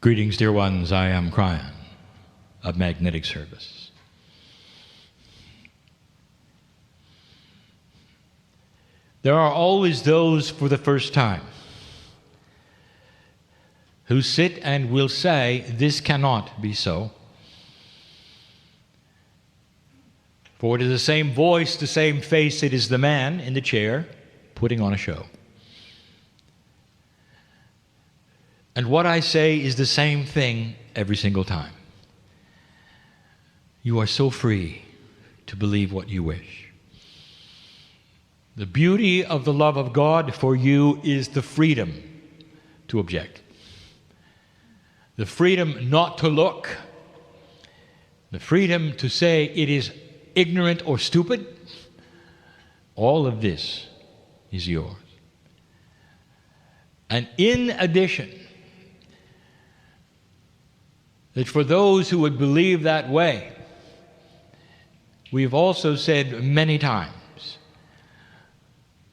Greetings, dear ones. I am Kryon of Magnetic Service. There are always those for the first time who sit and will say, this cannot be so. For it is the same voice, the same face, it is the man in the chair putting on a show. And what I say is the same thing every single time. You are so free to believe what you wish. The beauty of the love of God for you is the freedom to object. The freedom not to look. The freedom to say it is ignorant or stupid. All of this is yours. And in addition, that for those who would believe that way, we've also said many times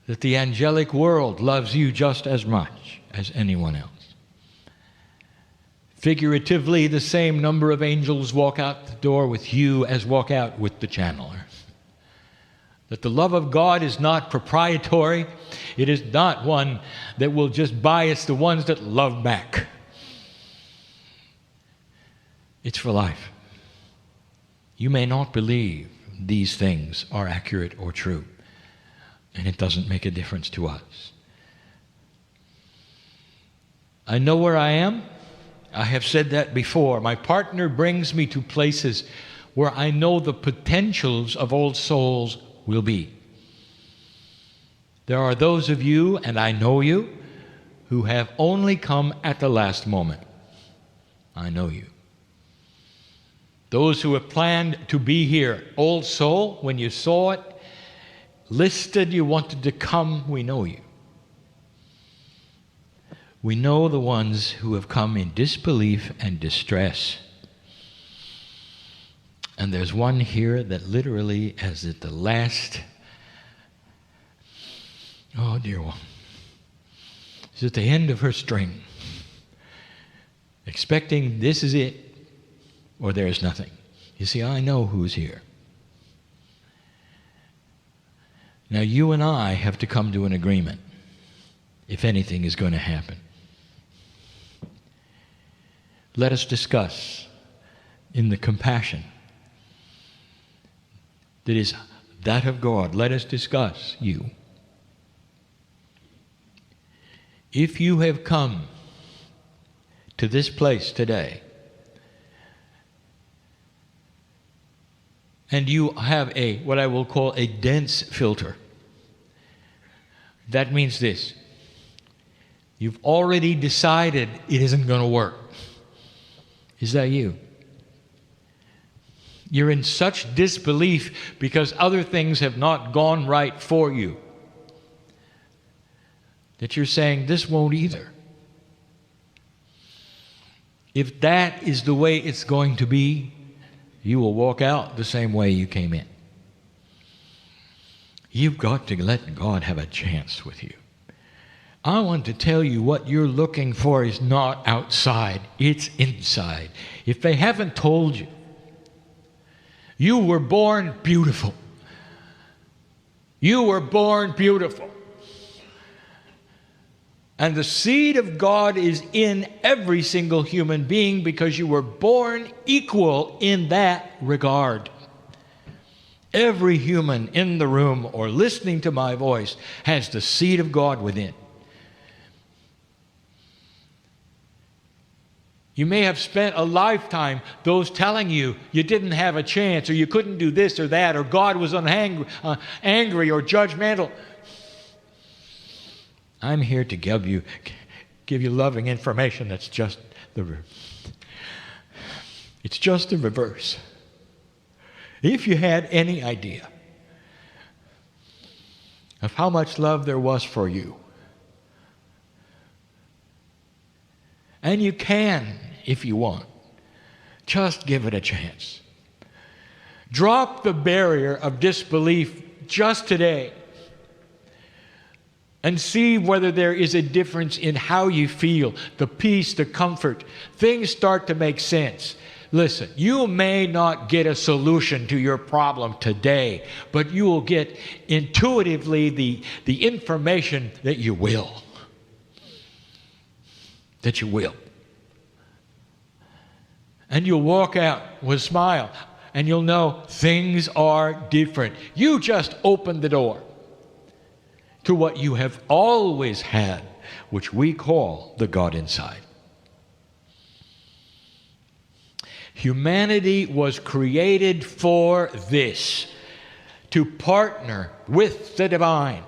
that the angelic world loves you just as much as anyone else. Figuratively, the same number of angels walk out the door with you as walk out with the channeler. That the love of God is not proprietary. It is not one that will just bias the ones that love back. It's for life. You may not believe these things are accurate or true, and it doesn't make a difference to us. I know where I am. I have said that before. My partner brings me to places where I know the potentials of old souls will be. There are those of you, and I know you, who have only come at the last moment. I know you. Those who have planned to be here, old soul, when you saw it, listed you wanted to come, we know you. We know the ones who have come in disbelief and distress. And there's one here that literally is at the last, oh dear one, is at the end of her string, expecting this is it, or there's nothing. You see, I know who's here. Now, you and I have to come to an agreement if anything is going to happen. Let us discuss in the compassion that is that of God. Let us discuss you. If you have come to this place today and you have what I will call a dense filter, that means this. You've already decided it isn't going to work. Is that you? You're in such disbelief because other things have not gone right for you that you're saying, this won't either. If that is the way it's going to be, you will walk out the same way you came in. You've got to let God have a chance with you. I want to tell you what you're looking for is not outside, it's inside. If they haven't told you, you were born beautiful. You were born beautiful. And the seed of God is in every single human being because you were born equal in that regard. Every human in the room or listening to my voice has the seed of God within. You may have spent a lifetime, those telling you you didn't have a chance or you couldn't do this or that or God was angry or judgmental. I'm here to give you loving information that's just it's just the reverse. If you had any idea of how much love there was for you, and you can, if you want, just give it a chance. Drop the barrier of disbelief just today. and see whether there is a difference in how you feel, the peace, the comfort. Things start to make sense. Listen, you may not get a solution to your problem today, but you will get intuitively the information that you will. That you will. And you'll walk out with a smile, and you'll know things are different. You just opened the door to what you have always had, which we call the God inside. Humanity was created for this, to partner with the divine.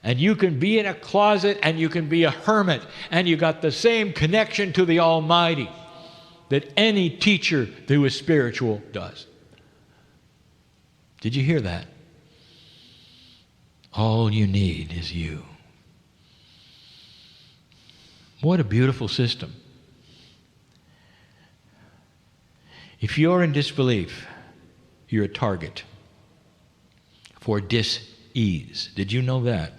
And you can be in a closet and you can be a hermit, and you got the same connection to the Almighty that any teacher who is spiritual does. Did you hear that? All you need is you. What a beautiful system. If you're in disbelief, you're a target for dis-ease. Did you know that?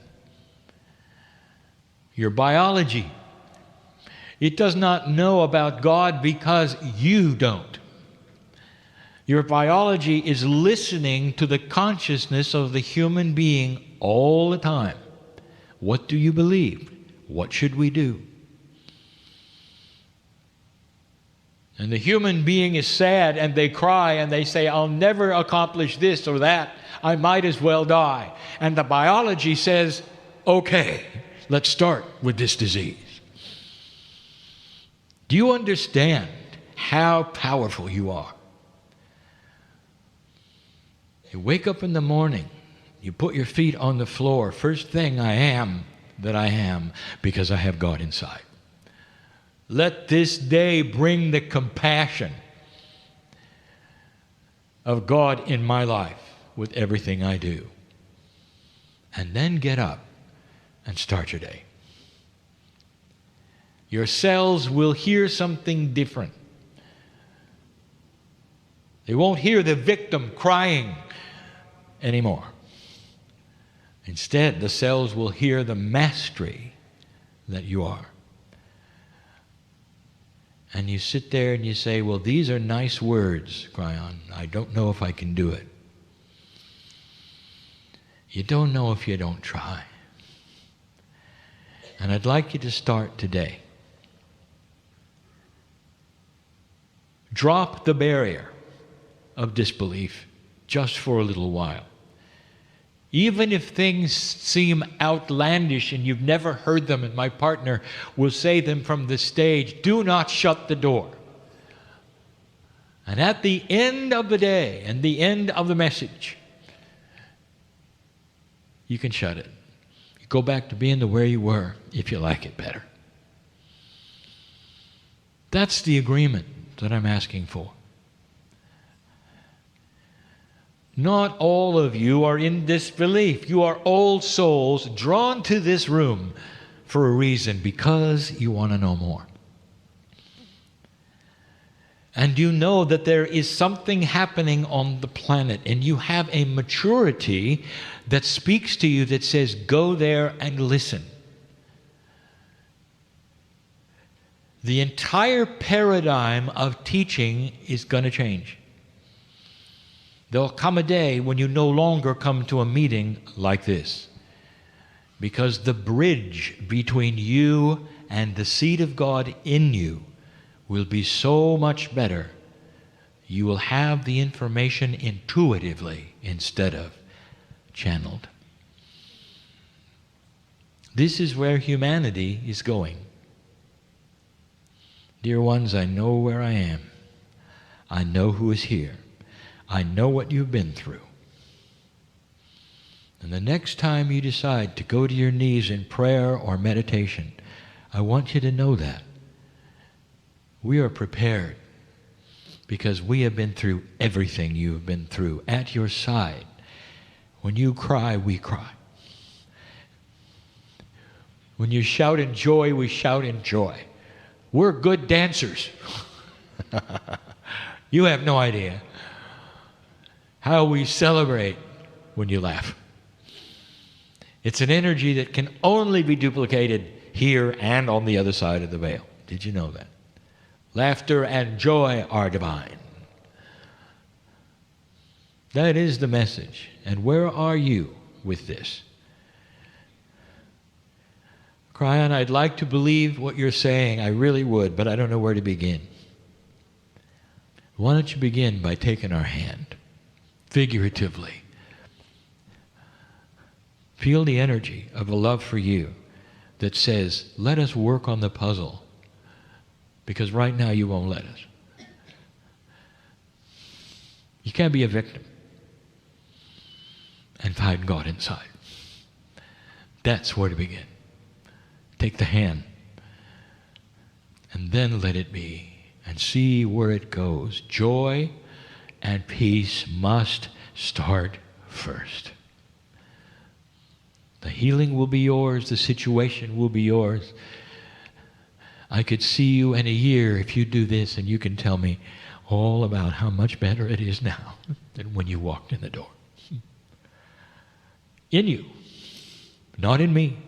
Your biology, it does not know about God because you don't. Your biology is listening to the consciousness of the human being all the time. What do you believe? What should we do? And the human being is sad, and they cry and they say, I'll never accomplish this or that. I might as well die. And the biology says, okay, let's start with this disease. Do you understand how powerful you are? You wake up in the morning, you put your feet on the floor. First thing, I am that I am because I have God inside. Let this day bring the compassion of God in my life with everything I do. And then get up and start your day. Your cells will hear something different. They won't hear the victim crying anymore. Instead, the cells will hear the mastery that you are. And you sit there and you say, well, these are nice words, Kryon. I don't know if I can do it. You don't know if you don't try. And I'd like you to start today. Drop the barrier of disbelief just for a little while. Even if things seem outlandish and you've never heard them, and my partner will say them from the stage, do not shut the door. And at the end of the day and the end of the message, you can shut it. You go back to being the way you were if you like it better. That's the agreement that I'm asking for. Not all of you are in disbelief. You are old souls drawn to this room for a reason, because you want to know more. And you know that there is something happening on the planet, and you have a maturity that speaks to you that says, go there and listen. The entire paradigm of teaching is going to change. There'll come a day when you no longer come to a meeting like this, because the bridge between you and the seed of God in you will be so much better. You will have the information intuitively instead of channeled. This is where humanity is going. Dear ones, I know where I am. I know who is here. I know what you've been through. And the next time you decide to go to your knees in prayer or meditation, I want you to know that we are prepared, because we have been through everything you have been through at your side. When you cry, we cry. When you shout in joy, we shout in joy. We're good dancers. You have no idea how we celebrate when you laugh. It's an energy that can only be duplicated here and on the other side of the veil. Did you know that? Laughter and joy are divine. That is the message. And where are you with this? Kryon, I'd like to believe what you're saying. I really would, but I don't know where to begin. Why don't you begin by taking our hand, figuratively. Feel the energy of a love for you that says, let us work on the puzzle, because right now you won't let us. You can't be a victim and find God inside. That's where to begin. Take the hand and then let it be and see where it goes. Joy and peace must start first. The healing will be yours. The situation will be yours. I could see you in a year if you do this, and you can tell me all about how much better it is now than when you walked in the door. In you, not in me,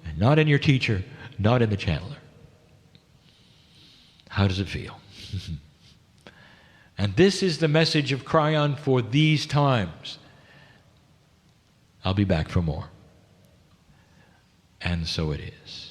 and not in your teacher, not in the channeler. How does it feel? And this is the message of Kryon for these times. I'll be back for more. And so it is.